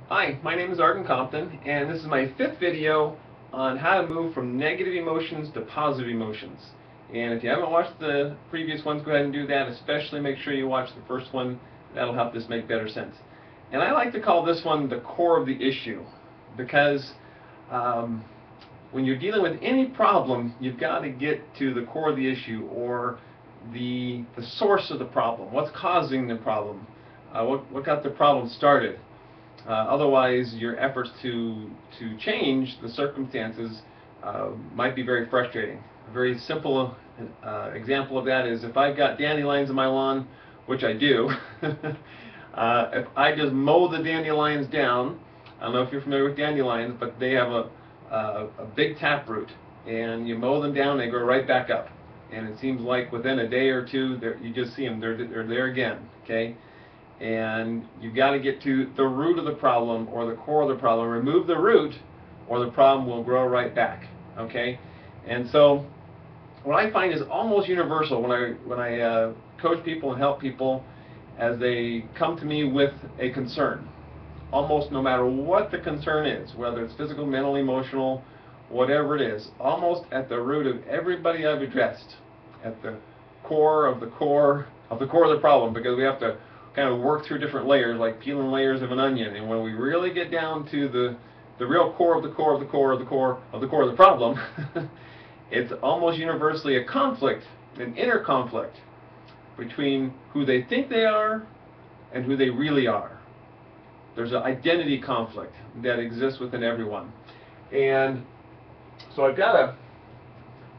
Hi, my name is Arden Compton, and this is my fifth video on how to move from negative emotions to positive emotions. And if you haven't watched the previous ones, go ahead and do that. Especially make sure you watch the first one. That'll help this make better sense. And I like to call this one the core of the issue, because when you're dealing with any problem, you've got to get to the core of the issue, or the source of the problem. What's causing the problem? What got the problem started? Otherwise, your efforts to change the circumstances might be very frustrating. A very simple example of that is if I've got dandelions in my lawn, which I do, if I just mow the dandelions down, I don't know if you're familiar with dandelions, but they have a big taproot, and you mow them down, they grow right back up. And it seems like within a day or two, you just see them, they're there again, okay? And you've got to get to the root of the problem, or the core of the problem. Remove the root, or the problem will grow right back, okay? And so what I find is almost universal when I coach people and help people as they come to me with a concern. Almost no matter what the concern is, whether it's physical, mental, emotional, whatever it is, almost at the root of everybody I've addressed, at the core of the core of the core of the problem, because we have to kind of work through different layers, like peeling layers of an onion. And when we really get down to the real core of the core of the core of the core of the core of the problem, it's almost universally a conflict, an inner conflict between who they think they are and who they really are. There's an identity conflict that exists within everyone. And so I've got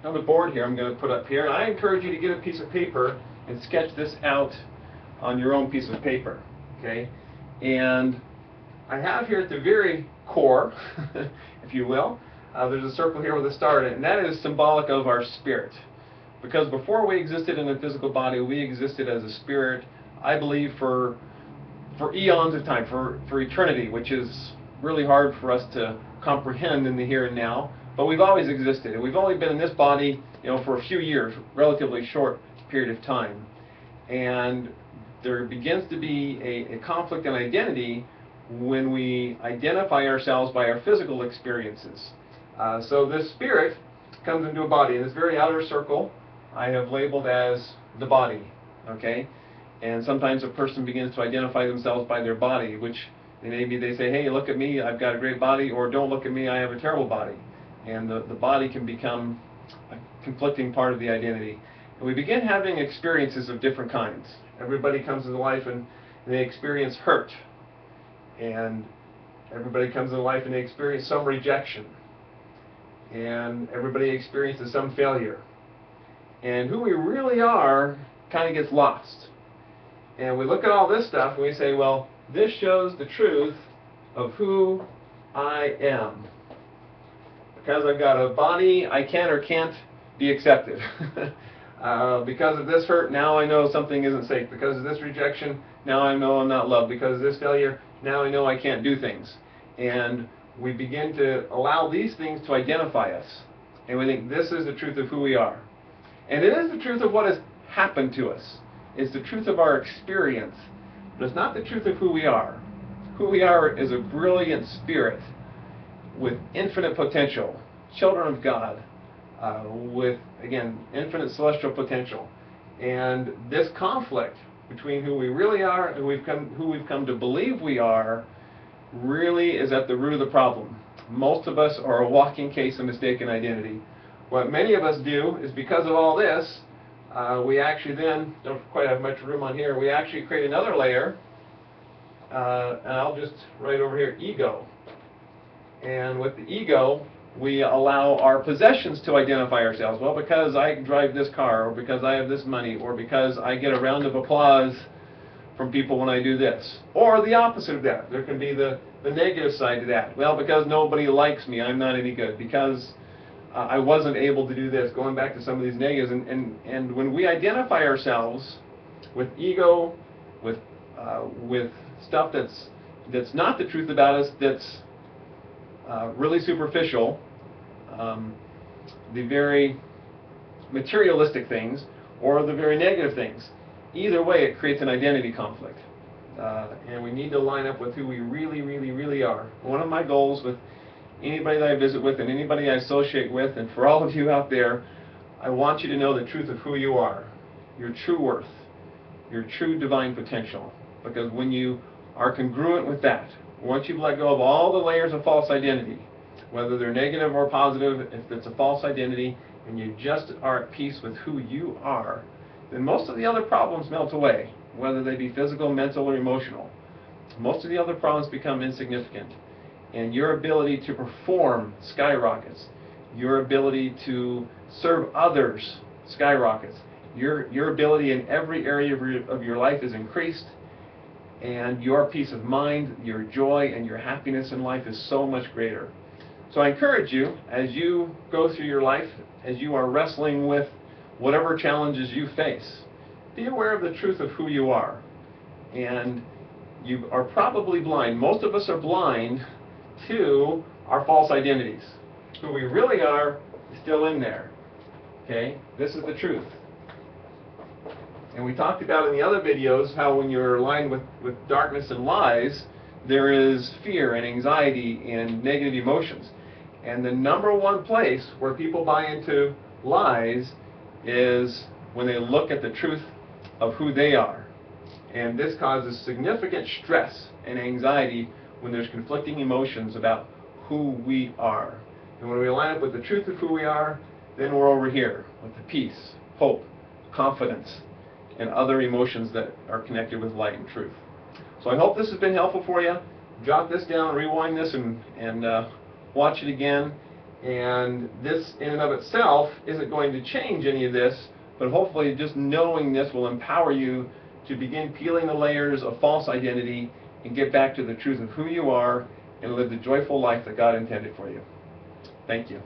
another board here I'm going to put up here, and I encourage you to get a piece of paper and sketch this out on your own piece of paper, okay? And I have here at the very core, if you will, there's a circle here with a star in it, and that is symbolic of our spirit. Because before we existed in a physical body, we existed as a spirit, I believe, for eons of time, for eternity, which is really hard for us to comprehend in the here and now. But we've always existed, and we've only been in this body, for a few years, relatively short period of time. And there begins to be a conflict in identity when we identify ourselves by our physical experiences. So this spirit comes into a body, in this very outer circle I have labeled as the body, okay? And sometimes a person begins to identify themselves by their body, which maybe they say, hey, look at me, I've got a great body, or don't look at me, I have a terrible body. And the body can become a conflicting part of the identity. And we begin having experiences of different kinds. Everybody comes into life and they experience hurt. And everybody comes into life and they experience some rejection. And everybody experiences some failure. And who we really are kind of gets lost. And we look at all this stuff and we say, well, this shows the truth of who I am. Because I've got a body, I can or can't be accepted. Because of this hurt, now I know something isn't safe. Because of this rejection, now I know I'm not loved. Because of this failure, now I know I can't do things. And we begin to allow these things to identify us. And we think this is the truth of who we are. And it is the truth of what has happened to us. It's the truth of our experience. But it's not the truth of who we are. Who we are is a brilliant spirit with infinite potential, children of God, with, again, infinite celestial potential. And this conflict between who we really are and who we've come to believe we are really is at the root of the problem. Most of us are a walking case of mistaken identity. What many of us do is, because of all this, we actually then don't quite have much room on here. We actually create another layer, and I'll just write over here, ego. And with the ego, we allow our possessions to identify ourselves. Well, because I drive this car, or because I have this money, or because I get a round of applause from people when I do this. Or the opposite of that. There can be the negative side to that. Well, because nobody likes me, I'm not any good. Because I wasn't able to do this. Going back to some of these negatives. And when we identify ourselves with ego, with stuff that's not the truth about us, that's really superficial, the very materialistic things, or the very negative things. Either way, it creates an identity conflict. and we need to line up with who we really, really, really are. One of my goals with anybody that I visit with and anybody I associate with, and for all of you out there, I want you to know the truth of who you are, your true worth, your true divine potential. Because when you are congruent with that, once you've let go of all the layers of false identity, whether they're negative or positive, if it's a false identity, and you just are at peace with who you are, then most of the other problems melt away, whether they be physical, mental, or emotional. Most of the other problems become insignificant, and your ability to perform skyrockets. Your ability to serve others skyrockets. Your ability in every area of your life is increased, and your peace of mind, your joy, and your happiness in life is so much greater. So I encourage you, as you go through your life, as you are wrestling with whatever challenges you face, be aware of the truth of who you are. And you are probably blind. Most of us are blind to our false identities. Who we really are is still in there. Okay? This is the truth. And we talked about in the other videos how when you're aligned with darkness and lies, there is fear and anxiety and negative emotions. And the number one place where people buy into lies is when they look at the truth of who they are. And this causes significant stress and anxiety when there's conflicting emotions about who we are. And when we line up with the truth of who we are, then we're over here with the peace, hope, confidence, and other emotions that are connected with light and truth. So I hope this has been helpful for you. Jot this down, rewind this, and watch it again. And this in and of itself isn't going to change any of this, but hopefully just knowing this will empower you to begin peeling the layers of false identity and get back to the truth of who you are and live the joyful life that God intended for you. Thank you.